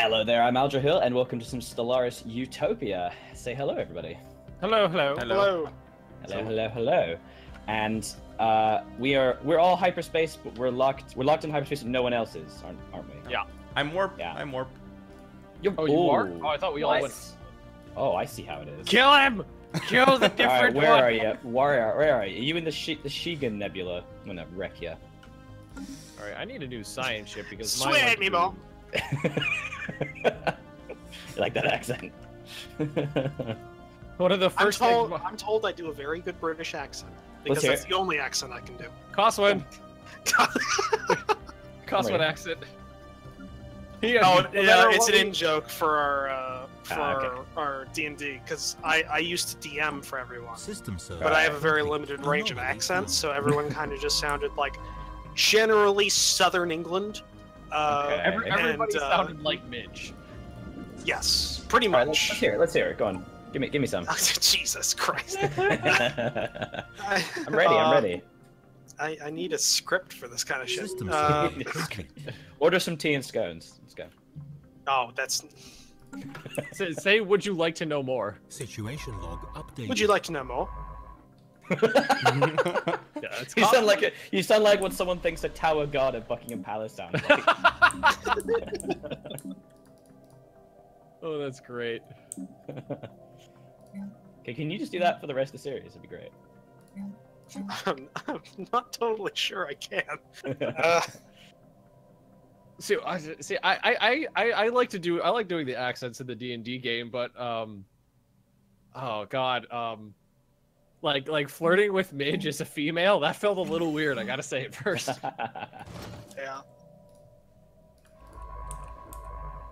Hello there, I'm Aldra Hill, and welcome to some Stellaris Utopia. Say hello, everybody. Hello, hello. Hello. Hello. And we're all hyperspace, but we're locked in hyperspace and no one else is, aren't we? Yeah. I'm warp. Yeah. I'm warp. Oh, you are? Oh, I thought we all went. Nice. Oh, I see how it is. Kill him! Kill the different Alright, where one! are you? Where are you? Are you in the Shigan Nebula? I'm gonna wreck you. Alright, I need a new science ship because Swear at me, Mo. You like that accent? One of the first things... I'm told I do a very good British accent. Let's Because hear that's the only accent I can do. Coswin! Coswin Ready. accent. Oh, yeah, matter it's what an we- in-joke for our okay. our D&D, because I used to DM for everyone. System server. But I have a very limited range of accents, so everyone kind of just sounded like generally Southern England. Okay. Everybody and, sounded like Midge. Yes, pretty Alright, much. let's hear it. Go on. Give me some. Jesus Christ. I'm ready. I need a script for this kind of shit. System server complete. Order some tea and scones. Let's go. Oh, that's... Say, would you like to know more? Situation log update. Would you like to know more? Yeah, it's You sound like what someone thinks a Tower Guard at Buckingham Palace sounds like. Oh, that's great. Okay, can you just do that for the rest of the series? It'd be great. I'm not totally sure I can. I like doing the accents in the D&D game, but oh god, like flirting with Midge as a female, that felt a little weird. I gotta say it first. Yeah.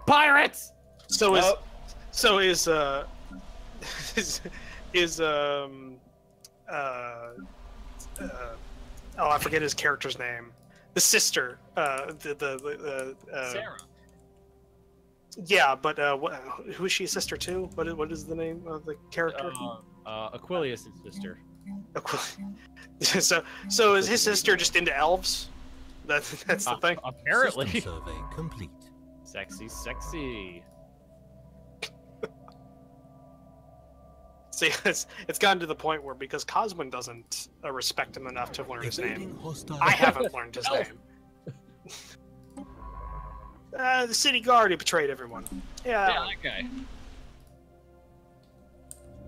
Pirates. So is Oh. so is oh, I forget his character's name. The sister, Sarah. Yeah, but who is she a sister to? What is the name of the character? Aquilius' sister. So is his sister just into elves? That's the thing. Apparently. System survey complete. Sexy. See, it's gotten to the point where because Coswin doesn't respect him enough to learn his Evading name, hostile. I haven't learned his name. The city guard who betrayed everyone. Yeah, that guy.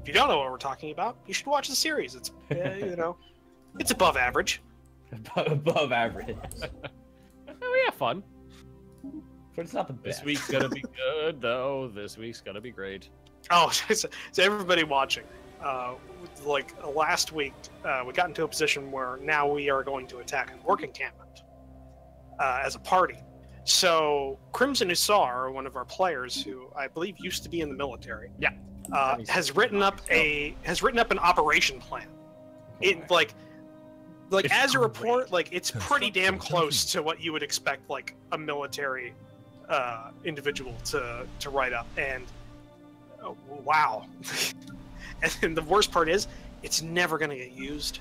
If you don't know what we're talking about, you should watch the series. It's it's above average. Above average. Oh yeah, fun. But it's not the best. This week's gonna be good, though. This week's gonna be great. Oh, so everybody watching, like last week, we got into a position where now we are going to attack an orc encampment as a party. So Crimson Hussar, one of our players, who I believe used to be in the military, has written up an operation plan. It like It's as a great. report, like it's pretty damn close to what you would expect like a military individual to write up, and wow. And the worst part is it's never gonna get used.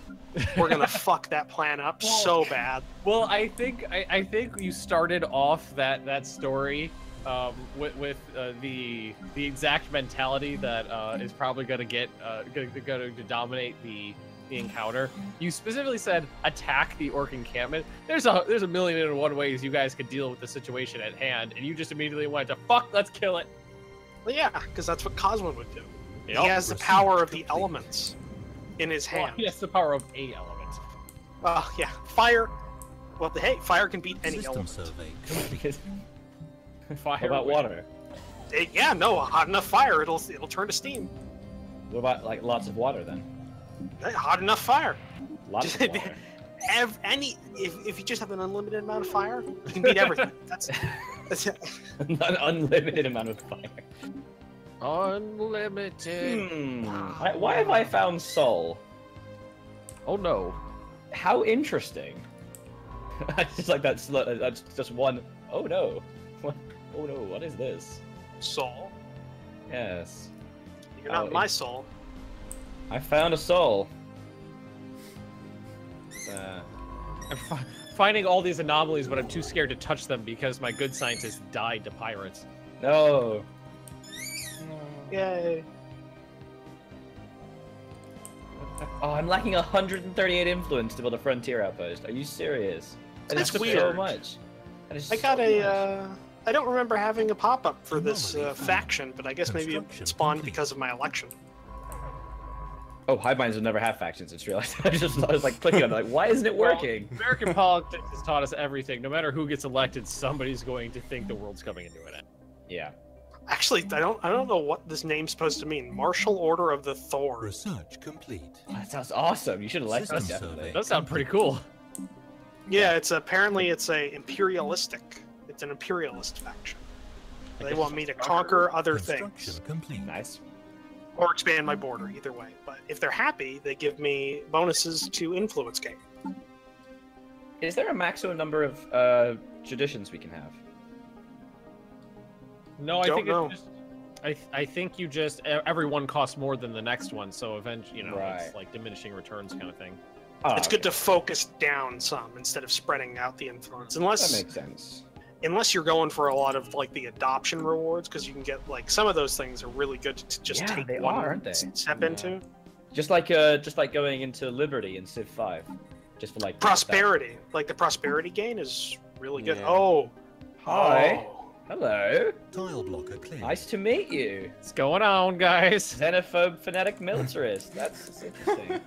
We're gonna fuck that plan up so bad. Well, I think you started off that story with the exact mentality that is probably going to dominate the encounter. You specifically said attack the orc encampment. There's a million and one ways you guys could deal with the situation at hand, and you just immediately went to fuck. Let's kill it. Well, yeah, because that's what Cosmo would do. Yep. He has the power of the elements in his hand. He has the power of a element. Yeah, fire. Well, hey, fire can beat any System element. survey Because- complete. Fire. What about water? Yeah, no, hot enough fire, it'll turn to steam. What about like lots of water then? Hot enough fire. Lots of water. If you just have an unlimited amount of fire, you can beat everything. That's An unlimited amount of fire. Unlimited. Why have I found Soul? Oh no. How interesting. It's just like that's just one. Oh no. What? Oh no. What is this? soul. Yes. You're not my soul. I found a soul. I'm finding all these anomalies, but I'm too scared to touch them because my good scientist died to pirates. No. Yay. Oh, I'm lacking 138 influence to build a frontier outpost. Are you serious? That is That's so weird. much. That is I got so a. I don't remember having a pop-up for this Anomaly found. faction, but I guess maybe it Construction spawned complete. because of my election. Oh, hive minds will never have factions. It's realized. I was like clicking on it, like, why isn't it working? Well, American politics has taught us everything. No matter who gets elected, somebody's going to think the world's coming into an end. Yeah. Actually, I don't know what this name's supposed to mean. Martial Order of the Thor. Research complete. Oh, that sounds awesome. You should elect us, System definitely. survey. Does sound pretty cool. Yeah, it's apparently it's a imperialistic. It's an imperialist faction. They want me to conquer other Construction things complete. Nice. or expand my border. Either way, but if they're happy, they give me bonuses to influence gain. Is there a maximum number of traditions we can have? No, I Don't think know. it's just. I think you just everyone costs more than the next one, so eventually, it's Right. like diminishing returns kind of thing. Oh, It's good to focus down some instead of spreading out the influence. That makes sense. Unless you're going for a lot of like the adoption rewards, because you can get like some of those things are really good to just Yeah, take they one are, aren't they? step Yeah. into. Just like going into Liberty in Civ 5. Just for like Prosperity, like the prosperity gain is really good. Yeah. Oh, Hi. oh. Hello. Tile blocker cleared. Nice to meet you. What's going on, guys? Xenophobe fanatic militarist. That's interesting.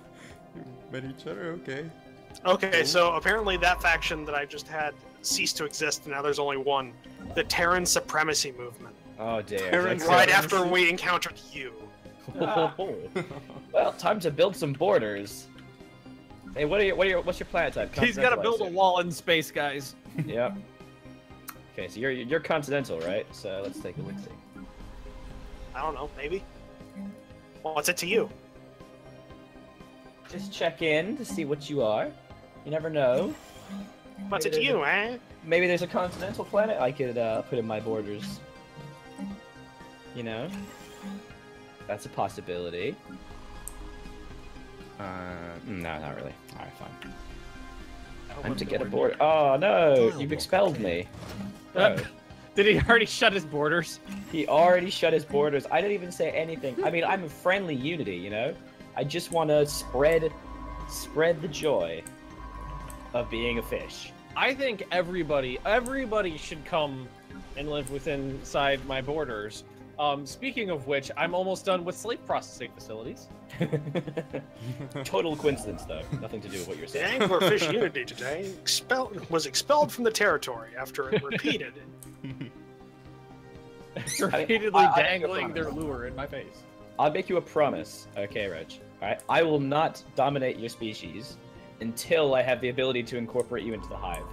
Met each other, okay. Okay, so apparently that faction that I just had ceased to exist, and now there's only one. The Terran Supremacy Movement. Oh dear. Terran Like- Right Supremacy? after we encountered you. Well, time to build some borders. Hey, what's your planet type? He's got to Continental, I build a assume. wall in space, guys. Yep. Okay, so you're continental, right? So let's take a look. I don't know, maybe. What's it to you? Just check in to see what you are. You never know. What's it to you, eh? Maybe there's a continental planet I could put in my borders. You know? That's a possibility. No, not really. Alright, fine. Time to get a border. Oh no! You've expelled me. No. Did he already shut his borders? He already shut his borders. I didn't even say anything. I mean, I'm a friendly unity, you know? I just want to spread the joy of being a fish. I think everybody should come and live within inside my borders. Speaking of which, I'm almost done with slave processing facilities. Total coincidence, though. Nothing to do with what you're The saying. Anglerfish Unity today was expelled from the territory after it repeated. Repeatedly I dangling promise. their lure in my face. I'll make you a promise, okay, Reg? Alright? I will not dominate your species until I have the ability to incorporate you into the hive.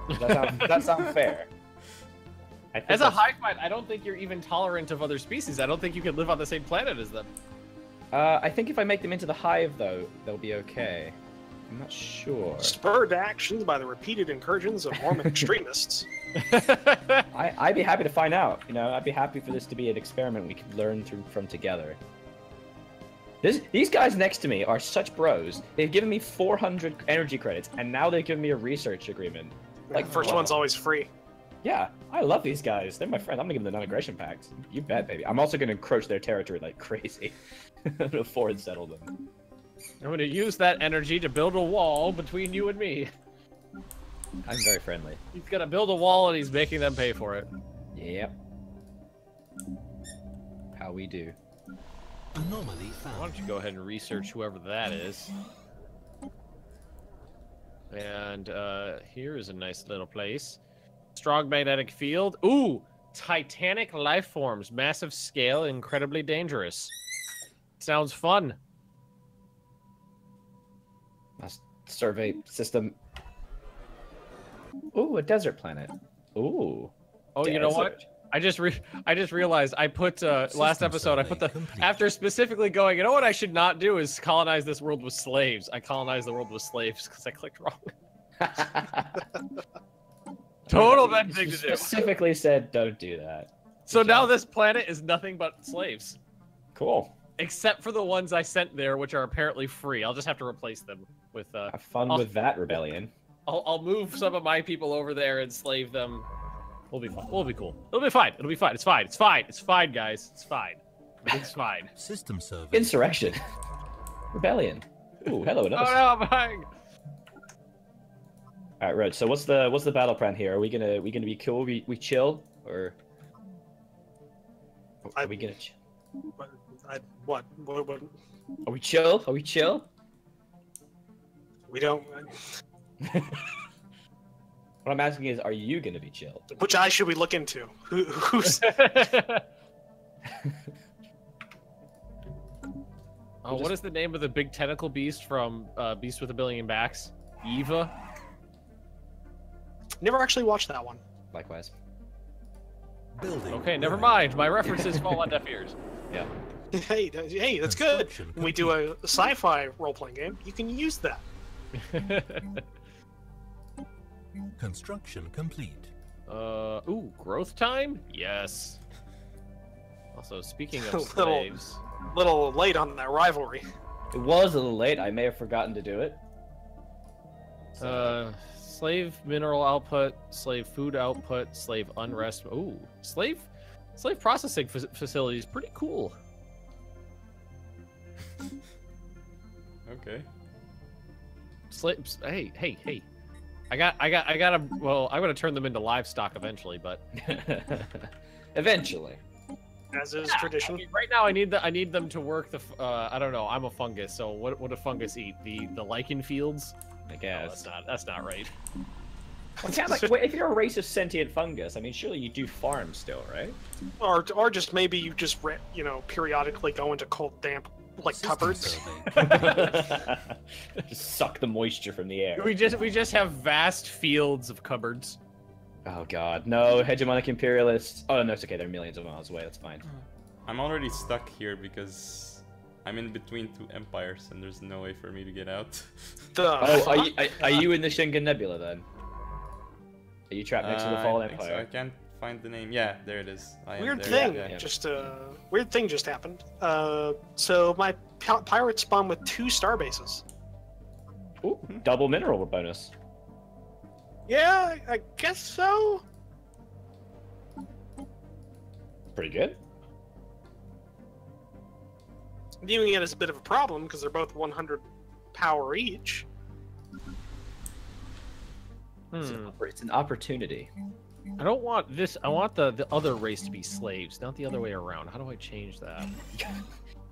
Does that sound fair? I think As a that's- hive mind, I don't think you're even tolerant of other species. I don't think you can live on the same planet as them. I think if I make them into the hive, though, they'll be okay. I'm not sure. Spurred to actions by the repeated incursions of Mormon extremists. I'd be happy to find out. You know, I'd be happy for this to be an experiment we could learn from together. These guys next to me are such bros. They've given me 400 energy credits, and now they've given me a research agreement. Like, first wow. one's always free. Yeah, I love these guys. They're my friends. I'm gonna give them the non-aggression pacts. You bet, baby. I'm also gonna encroach their territory like crazy. I'm gonna forward settle them. I'm going to use that energy to build a wall between you and me. I'm very friendly. He's going to build a wall and he's making them pay for it. Yep. How we do. Anomaly Why found. don't you go ahead and research whoever that is? And here is a nice little place. Strong magnetic field. Ooh! Titanic life forms. Massive scale, incredibly dangerous. Sounds fun. Survey system. Ooh, a desert planet. Ooh. Oh, you know what? desert. I just realized I put last System episode I put the survey complete. after specifically going, you know what I should not do is colonize this world with slaves. I colonized the world with slaves because I clicked wrong. Total bad thing to do. Specifically said, don't do that. So Good now job. this planet is nothing but slaves. Cool. Except for the ones I sent there, which are apparently free. I'll just have to replace them with Have fun I'll- with that rebellion. I'll move some of my people over there and slave them We'll be fine. We'll be cool. It'll be fine. It'll be fine. It's fine. It's fine. It's fine, guys. It's fine. It's fine. System survey. Insurrection. Rebellion. Ooh, hello. Oh no, I'm behind. All right, Reg. So what's the battle plan here? Are we gonna be cool? We chill or are we gonna? What? Are we chill? Are we chill? We don't. What I'm asking is, are you gonna be chill? Which eye should we look into? Who's? Oh, what is the name of the big tentacle beast from Beast with a Billion Backs? Eva? Never actually watched that one. Likewise. Building. Okay, never mind. My references fall on deaf ears. Yeah. Hey, that's good. Construction When we do a sci-fi role-playing game, you can use that. Construction complete. Ooh, growth time? Yes. Also, speaking of Little- slaves, Little late on that rivalry. It was a little late. I may have forgotten to do it. slave mineral output, slave food output, slave unrest. Ooh, slave processing facilities, pretty cool. Okay. Slaves. Hey. I gotta. Well, I'm gonna turn them into livestock eventually, but Eventually. As is I tradition. mean, right now I need them to work the. I don't know. I'm a fungus, so what would a fungus eat? The lichen fields? I No, guess. that's not right. Well, it sounds like, wait, if you're a race of sentient fungus, I mean, surely you do farm still, right? Or just maybe you just periodically go into cold, damp System cupboards. survey. Just suck the moisture from the air. We just have vast fields of cupboards. Oh god, no, hegemonic imperialists. Oh no, it's okay, they're millions of miles away, that's fine. I'm already stuck here because I'm in between two empires and there's no way for me to get out. Oh, are you in the Schengen Nebula then? Are you trapped next to the I Fallen think so. Empire? I can't find the name. Yeah, there it is. I am Weird there. thing. Yeah. Weird thing just happened. So my pirates spawned with 2 star bases. Ooh, double mineral bonus. Yeah, I guess so. Pretty good. Viewing it as a bit of a problem because they're both 100 power each. It's an opportunity. I don't want this. I want the other race to be slaves, not the other way around. How do I change that?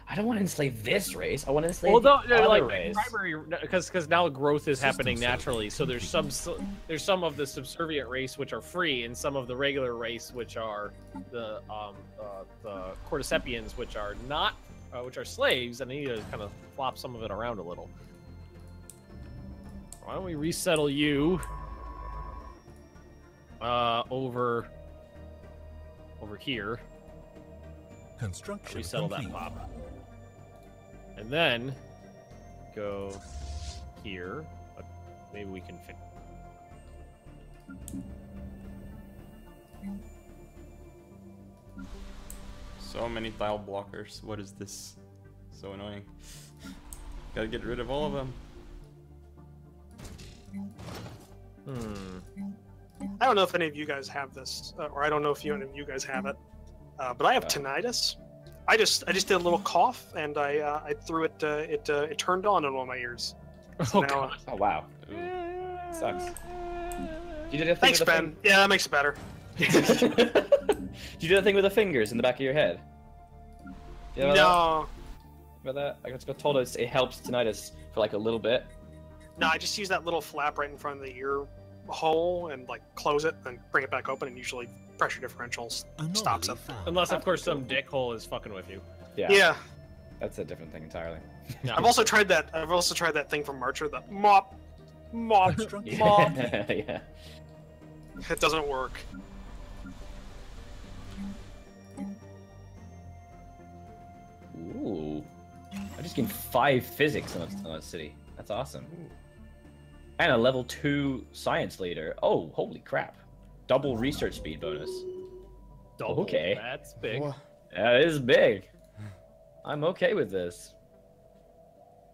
I don't want to enslave this race. I want to enslave Well, the no, other like race. primary, because now growth is happening System naturally. So there's some of the subservient race which are free, and some of the regular race which are the cordycepians, which are not, which are slaves, and I need to kind of flop some of it around a little. Why don't we resettle you over here? Construction Resettle that complete. pop. And then go here. But maybe we can fix. So many tile blockers. What is this? So annoying. Gotta get rid of all of them. I don't know if any of you guys have this, or I don't know if any of you guys have it, but I have tinnitus. I just did a little cough and I threw it. It turned on in one of my ears. So Oh, now, God. Oh wow. Sucks. You did a thing Thanks, with the Ben. Yeah, that makes it better. you do that thing with the fingers in the back of your head. You know No, about that? I got told it helps tinnitus for like a little bit. no, I just use that little flap right in front of the ear hole and like close it and bring it back open, and usually pressure differentials stops it. Anomaly found. Unless, of course, some dickhole is fucking with you. Yeah. Yeah, That's a different thing entirely. Yeah. I've also tried that. I've also tried that thing from Marcher, the mop. Construction. Mop. Yeah. It doesn't work. Ooh. I just gained 5 physics on that city. That's awesome. And a level 2 science leader. Oh, holy crap. Double research speed bonus. Double. Okay. That's big. That is big. I'm okay with this.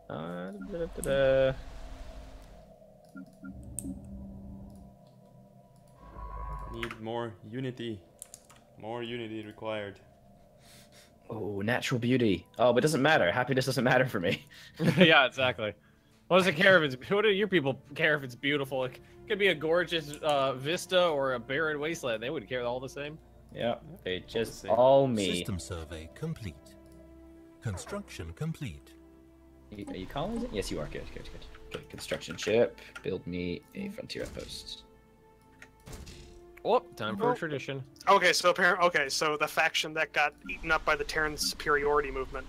Da-da-da-da. Need more unity. More unity required. Oh, natural beauty. Oh, but it doesn't matter. Happiness doesn't matter for me. Yeah, exactly. What does it care if it's? What do your people care if it's beautiful? It could be a gorgeous vista or a barren wasteland. They would care all the same. Yeah, they just same. all me. System survey complete. Construction complete. Are you colonizing? Yes, you are. Good, good, good. Okay, construction ship. Build me a frontier outpost. Oh, time for a tradition. Okay, so so the faction that got eaten up by the Terran superiority movement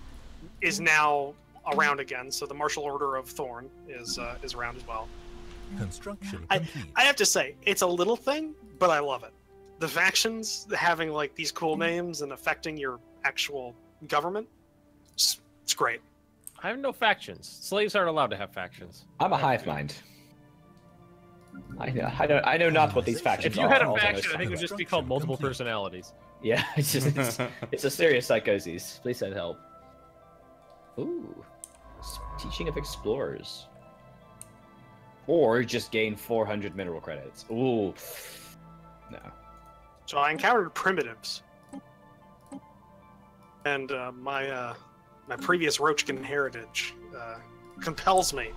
is now around again. So the Martial Order of Thorn is around as well. Construction complete. I have to say, it's a little thing, but I love it. The factions having like these cool names and affecting your actual government, it's great. I have no factions. Slaves aren't allowed to have factions. I'm a hive mind. I know not what these factions If you are. had a all I know is faction, I think it would just be called multiple personalities. Yeah, it's a serious psychosis. Please send help. Ooh, teaching of explorers, or just gain 400 mineral credits. Ooh, no. So I encountered primitives, and my previous Roachkin heritage compels me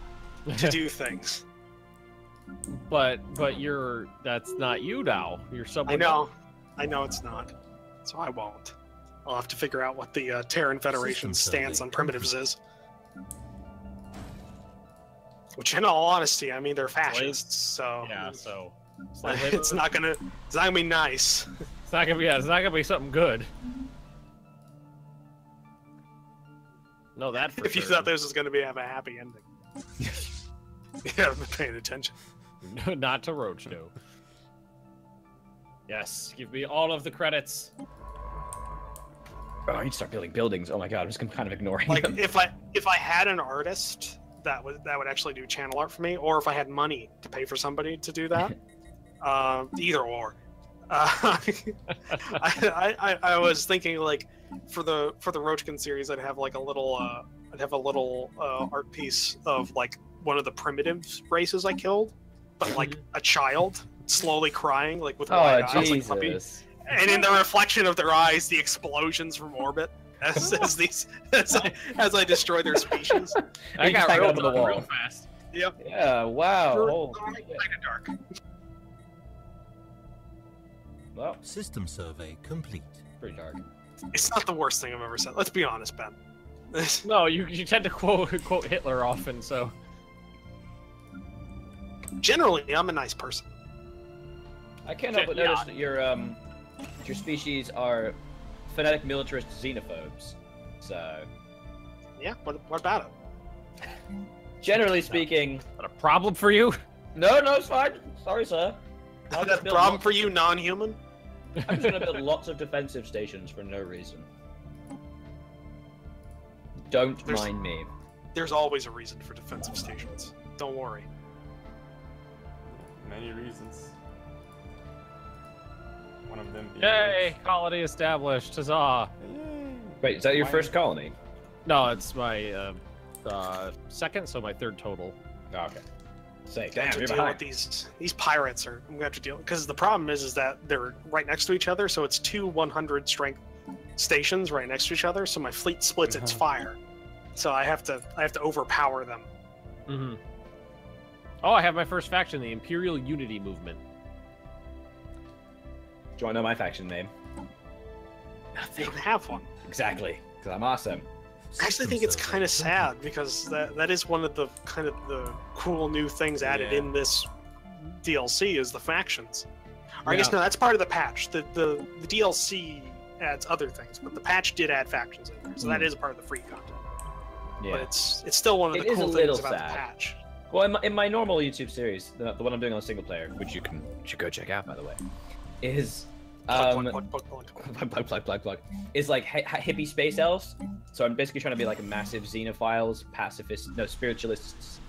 to do things. But that's not you now. You're someone. I know it's not. So I won't. I'll have to figure out what the Terran Federation's stance on primitives is. Which, in all honesty, I mean they're fascists. So Yeah. So it's not gonna be nice. It's not gonna be. Yeah, it's not gonna be something good. No, that for If you sure. thought this was gonna have a happy ending, you haven't been paying attention. Not to Roach, no. Yes, give me all of the credits. Oh, I need to start building buildings. Oh my god, I'm just kind of ignoring Like them. if I had an artist that would actually do channel art for me, or if I had money to pay for somebody to do that, either or. I was thinking like for the Roachkin series, I'd have like a little art piece of like one of the primitive races I killed, but like a child slowly crying like with wide Oh eyes, like puppy. Jesus! And in the reflection of their eyes, the explosions from orbit as I destroy their species. I You got just hang real, onto the wall. real fast. Yep. Yeah. Wow. Oh, Kind of dark. well, System survey complete. pretty dark. It's not the worst thing I've ever said. Let's be honest, Ben. No, you tend to quote Hitler often, so. Generally, I'm a nice person. I can't help but Yeah. notice that your species are phonetic militarist xenophobes. So, Yeah. What about it? generally speaking, Not a problem for you? no, it's fine. Sorry, sir. I'll That's just a build problem lots- for you, non-human. I'm just gonna build lots of defensive stations for no reason. Don't There's- mind me. There's always a reason for defensive stations. Don't worry. Many reasons. One of them being Yay! Colony established. Huzzah! Yay. Wait, is that your Why- first colony? No, it's my second, so my third total. Oh, okay. Say, I damn, have to you're deal behind. with these pirates are. I'm gonna have to deal because the problem is that they're right next to each other. So it's two 100 strength stations right next to each other. So my fleet splits its fire. So I have to overpower them. Mm-hmm. Oh, I have my first faction, the Imperial Unity Movement. Do you want to know my faction name? They don't have one. Exactly, because I'm awesome. I actually think it's kind of sad because that is one of the kind of the cool new things added Yeah. in this DLC is the factions. Or I guess Yeah. no, that's part of the patch. The DLC adds other things, but the patch did add factions in there, so that is a part of the free content. But Yeah. it's still one of It the is cool a little things about sad. the patch. Well, in my normal YouTube series, the one I'm doing on single player, which you should go check out, by the way, is Plug. plug, is like hippie space elves. So I'm basically trying to be like a massive xenophiles, pacifists, no, spiritualists,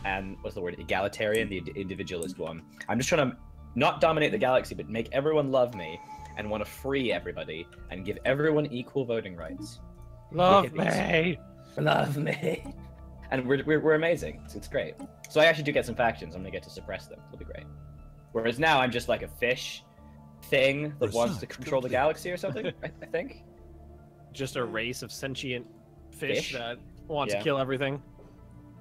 and what's the word? Egalitarian, the individualist one. I'm just trying to not dominate the galaxy, but make everyone love me and want to free everybody and give everyone equal voting rights. Love hippies. me! Love me. And we're amazing. It's great. So I actually do get some factions. I'm gonna get to suppress them. It'll be great. Whereas now I'm just like a fish thing that wants to Research control the complete. galaxy or something. I think. Just a race of sentient fish Fish? that want Yeah. to kill everything.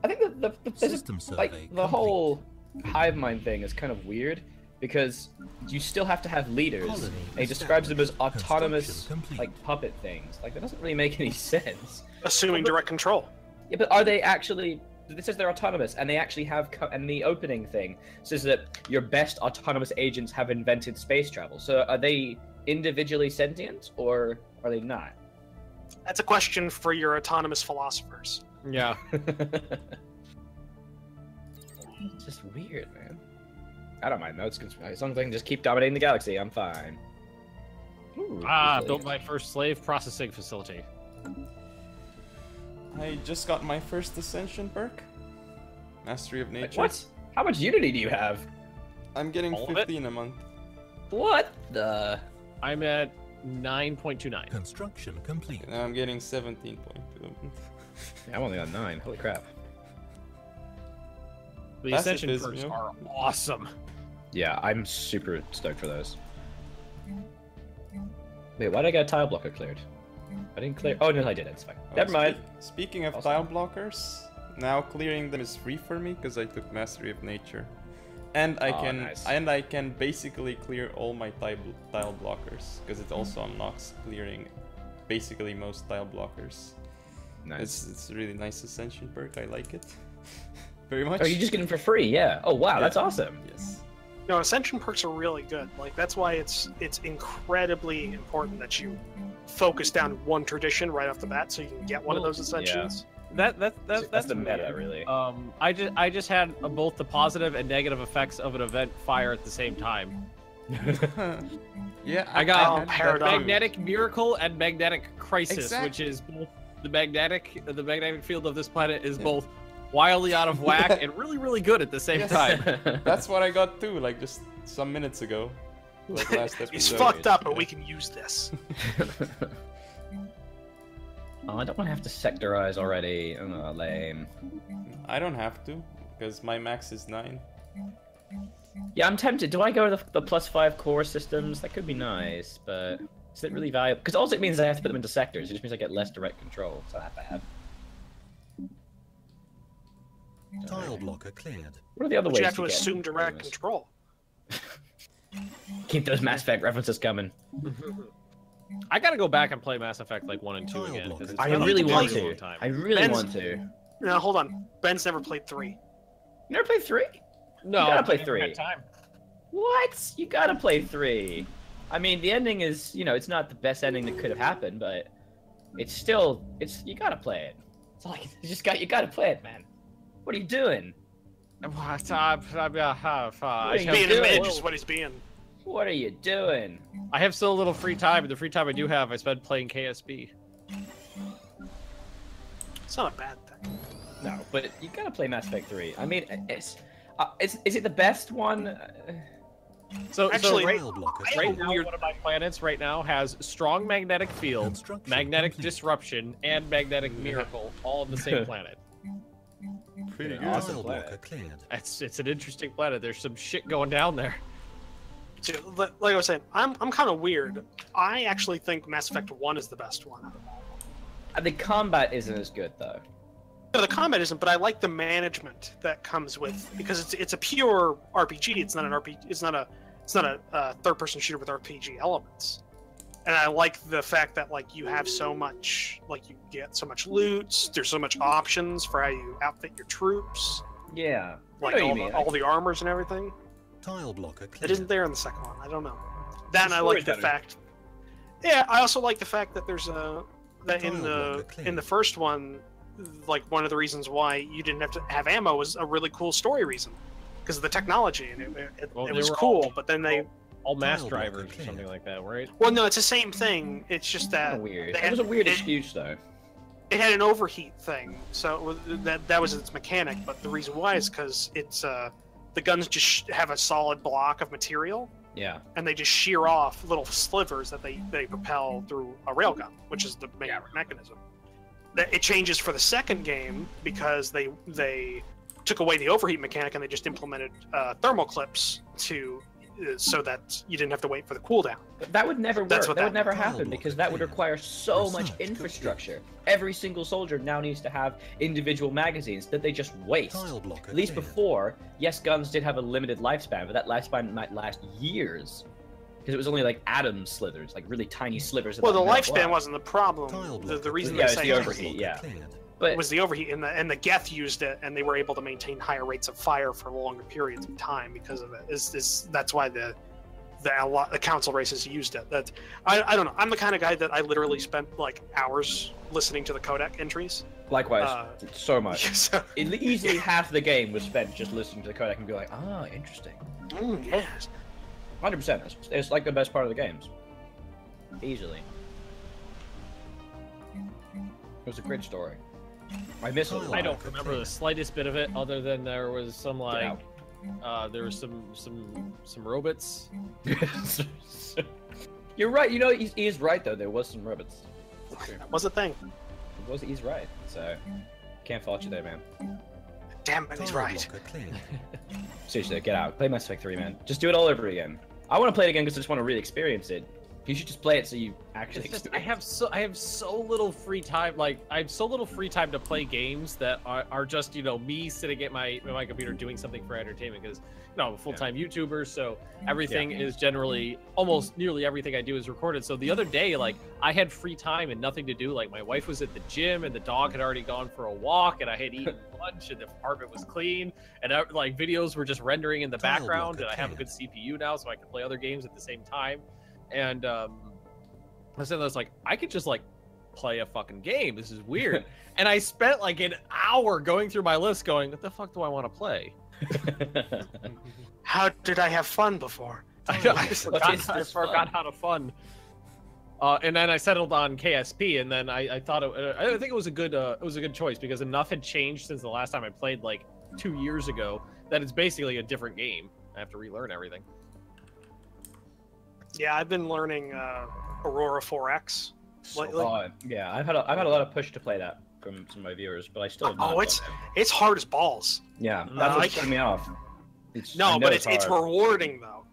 I think there's System survey like the complete. whole hive mind thing is kind of weird because you still have to have leaders. Colony And he describes them as autonomous Construction complete. like puppet things. Like that doesn't really make any sense. Assuming direct control. Yeah, but are they actually? This says they're autonomous, and they actually have. And the opening thing says that your best autonomous agents have invented space travel. So are they individually sentient, or are they not? That's a question for your autonomous philosophers. Yeah. It's just weird, man. I don't mind though. It's as long as I can just keep dominating the galaxy, I'm fine. Ooh, easily. Built my first slave processing facility. I just got my first Ascension perk. Mastery of Nature. What? How much Unity do you have? I'm getting All of it? 15 a month. What the? I'm at 9.29. Construction complete. Now I'm getting 17.2. Yeah, I'm only on 9. Holy crap. The Passive Ascension is, perks you know. are awesome. Yeah, I'm super stoked for those. Wait, why did I get a tile blocker cleared? I didn't clear. Oh no, I did. It's fine. Never mind. Speaking of Awesome. tile blockers, now clearing them is free for me because I took Mastery of Nature, and I Oh, can nice. I can basically clear all my tile blockers because it also unlocks clearing basically most tile blockers. Nice. It's a really nice Ascension perk. I like it very much. Oh, you just get them for free? Yeah. Oh wow, Yeah. that's awesome. Yes. No, Ascension perks are really good. Like that's why it's incredibly important that you focus down one tradition right off the bat, so you can get one of Well, those Ascensions. That's That's the meta, weird. really. I just had both the positive and negative effects of an event fire at the same time. Yeah, I got Oh, had that Paradox. too. Magnetic Miracle and Magnetic Crisis, Exactly. which is both the magnetic field of this planet is both wildly out of whack and really, really good at the same Yes. time. That's what I got too, like just some minutes ago. Like last episode. He's fucked up, but we can use this. Oh, I don't want to have to sectorize already. Oh, lame. I don't have to, because my max is 9. Yeah, I'm tempted. Do I go to the +5 core systems? That could be nice, but is it really valuable? Because all it means is I have to put them into sectors. It just means I get less direct control. It's not that bad. Tile blocker cleared. What are the other But ways you have to get assume direct bonus? control. Keep those Mass Effect references coming. I gotta go back and play Mass Effect like 1 and 2 Tile again. 'cause blockers. it's I been really a want long to. time. I really Ben's- want to. Now hold on. Ben's never played 3. You never played 3? No, You gotta play I never 3. had time. What? You gotta play 3. I mean, the ending is, it's not the best ending that could have happened, but it's still, you gotta play it. It's like, you gotta play it, man. What are you doing? What? He's you being a doing? midge is what he's being. What are you doing? I have so little free time, and the free time I do have, I spend playing KSB. It's not a bad thing. No, but you gotta play Mass Effect 3. I mean, is it the best one? So, Actually, so Tile blocker I- right cleared. now, one of my planets right now has strong magnetic field, Construction magnetic complete. disruption, and magnetic miracle, all on the same planet. Pretty Yeah, good. awesome. Tile planet. blocker cleared. It's an interesting planet. There's some shit going down there. So, like I was saying, I'm kind of weird. I actually think Mass Effect 1 is the best one. The combat isn't as good though. No, the combat isn't, but I like the management that comes with because it's a pure RPG. It's not an RPG. It's not a third-person shooter with RPG elements. And I like the fact that like you have so much, like you get so much loot. There's so much options for how you outfit your troops, Yeah. like I know what all, you mean. all the armors and everything. Tile blocker cleared. It isn't there in the second one. I don't know. That and I story's like the better. fact. Yeah, I also like the fact that there's a that in Tile the blocker cleared. in the first one, like one of the reasons why you didn't have to have ammo was a really cool story reason because of the technology and it Well, they was were cool. all- But then they All mass Tile drivers blocker or something like that, right? well, no, it's the same thing. It's just that Kinda weird. they It was a weird it- excuse though. it had an overheat thing, so it was, that was its mechanic. But the reason why is because it's the guns just have a solid block of material. Yeah. And they just shear off little slivers that they propel through a railgun, which is the main mechanism. It changes for the second game because they took away the overheat mechanic and they just implemented thermal clips to so that you didn't have to wait for the cooldown. But that would never work. That's what That would that- never happen because that would require so much Research infrastructure. Every single soldier now needs to have individual magazines that they just waste. Tile blocker At least cleared. before, yes, guns did have a limited lifespan, but that lifespan might last years. Because it was only like atom slithers, like really tiny slivers. Of Well, the that metal lifespan block. wasn't the problem. Tile The blocker reason Yeah, they it's say the that overheat, yeah. Cleared. But was the overheat, and the Geth used it, and they were able to maintain higher rates of fire for longer periods of time because of it. That's why the council races used it. That I don't know. I'm the kind of guy that I literally spent like hours listening to the codec entries. likewise, so much. So, Easily half the game was spent just listening to the codec and be like, ah, interesting. yes. 100%. It's like the best part of the games. Easily. It was a great story. I miss it. a lot. I don't remember the slightest bit of it, other than there was some like, out. there was some robots. You're right. You know, he's right though. There was some robots. That was a thing. He's right. So can't fault you there, man. Damn it, he's Tile right. blocker cleared. Seriously, get out. Play Mass Effect 3, man. Just do it all over again. I want to play it again because I just want to really experience it. You should just play it so you actually It's just, I experience have so little free time. Like I have so little free time to play games that are just me sitting at my computer doing something for entertainment. Because I'm a full-time YouTuber, so everything is generally almost nearly everything I do is recorded. So the other day, like I had free time and nothing to do. Like my wife was at the gym and the dog had already gone for a walk, and I had eaten lunch and the apartment was clean, and like videos were just rendering in the Tile background. blocker And I have a good CPU now, so I can play other games at the same time. And I was like, I could just like play a fucking game. This is weird. And I spent like an hour going through my list, going, "What the fuck do I want to play?" How did I have fun before? I is forgot this how fun? to fun. And then I settled on KSP, and then I thought I think it was a good choice because enough had changed since the last time I played like 2 years ago that it's basically a different game. I have to relearn everything. Yeah, I've been learning Aurora 4X lately. Yeah, I've had a lot of push to play that from some of my viewers, but I still have not. Oh, it's hard as balls. Yeah, that's what's I- putting me off. I No, know but it's hard. rewarding though.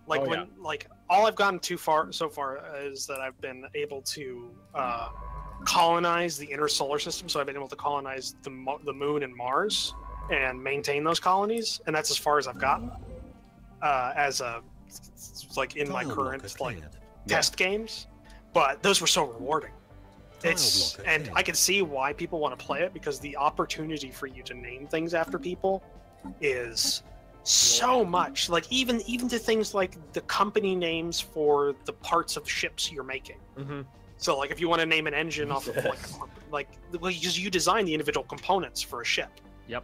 Like Oh, when yeah. like all I've gotten so far is that I've been able to colonize the inner solar system. So I've been able to colonize the moon and Mars and maintain those colonies, and that's as far as I've gotten as a like in my Tile current blocker like cleared. test games. But those were so rewarding. Tile It's blocker and cleared. I can see why people want to play it because the opportunity for you to name things after people is so much. Like even to things like the company names for the parts of ships you're making. Mm-hmm. So like if you want to name an engine off of like because you design the individual components for a ship. Yep.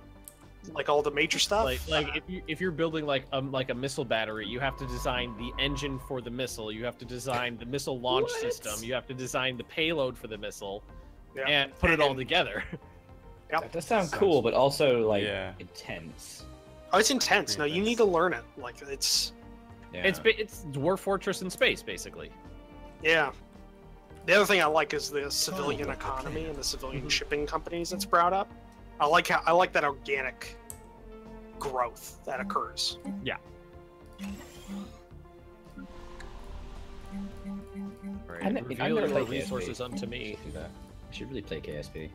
Like all the major stuff. Like if you're building like a missile battery, you have to design the engine for the missile. You have to design the missile launch What? system. You have to design the payload for the missile, yeah. and put it all And- together. That does sound cool, but also like Yeah. intense. Oh, it's intense. No, you need to learn it. Like it's Yeah. It's Dwarf Fortress in space, basically. yeah. The other thing I like is the civilian blocker economy cleared. and the civilian Mhm. shipping companies that's brought up. I like that organic growth that occurs. Right. I ne- I've Reveal never your played resources KSP. unto me. I should do that. I should really play KSP.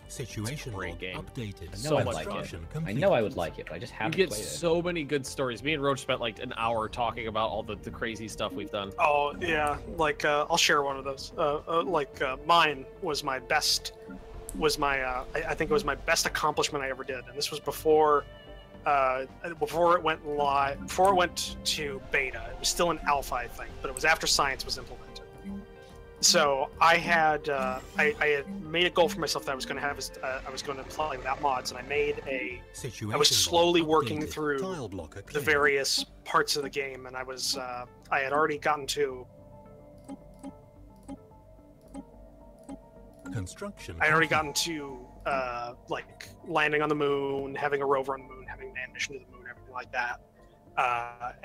Situation Great log game. updated. I know So I'd much like fun. it. Construction I complete. know I would like it, but I just You haven't get played it. so many good stories. Me and Roach spent like an hour talking about all the crazy stuff we've done. Oh yeah, like I'll share one of those. Mine was my best. I think it was my best accomplishment I ever did, and this was before it went live, before it went to beta. It was still an alpha, I think, but it was after science was implemented. So I had made a goal for myself that I was going to play without mods, and I made Situation I was log slowly working updated. through Tile blocker the cleared. various parts of the game, and I had already gotten to Construction. I had already complete. gotten to like landing on the moon, having a rover on the moon, having manned mission to the moon, everything like that,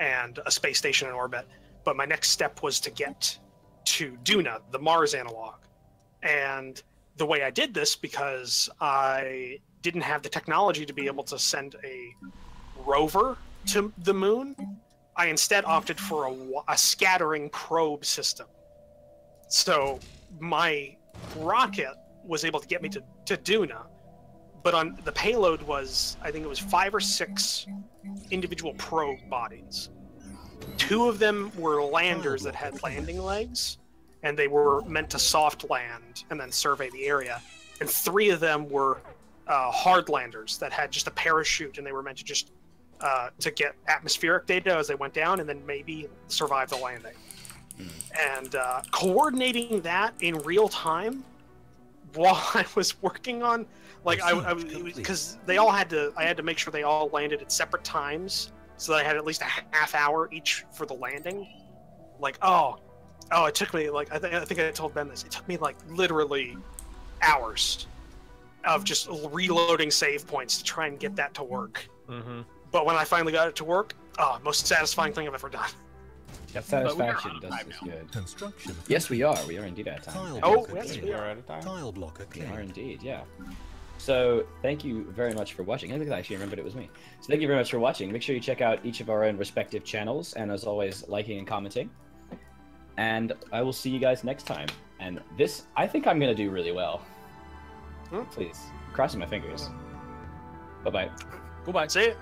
and a space station in orbit. But my next step was to get to Duna, the Mars analog. And the way I did this, because I didn't have the technology to be able to send a rover to the moon, I instead opted for a scattering probe system. So my rocket was able to get me to Duna, but on the payload was, I think it was 5 or 6 individual probe bodies. 2 of them were landers that had landing legs, and they were meant to soft land and then survey the area. And 3 of them were hard landers that had just a parachute, and they were meant to just to get atmospheric data as they went down, and then maybe survive the landing. And coordinating that in real time while I was working on, like, because they all had to, I had to make sure they all landed at separate times, so that I had at least a half hour each for the landing. Like, it took me, like, I think I told Ben this, it took me, like, literally hours of just reloading save points to try and get that to work. But when I finally got it to work, most satisfying thing I've ever done. That satisfaction does is good. Construction. Yes, we are. We are indeed out of time. Tile Oh, blocker yes, cleared. we are. out of time. Tile blocker We are cleared. indeed, yeah. So thank you very much for watching. I think I actually remembered it was me. So thank you very much for watching. Make sure you check out each of our own respective channels, and as always, liking and commenting. And I will see you guys next time. And this, I think I'm gonna do really well. Please, crossing my fingers. Bye bye. Goodbye. See ya.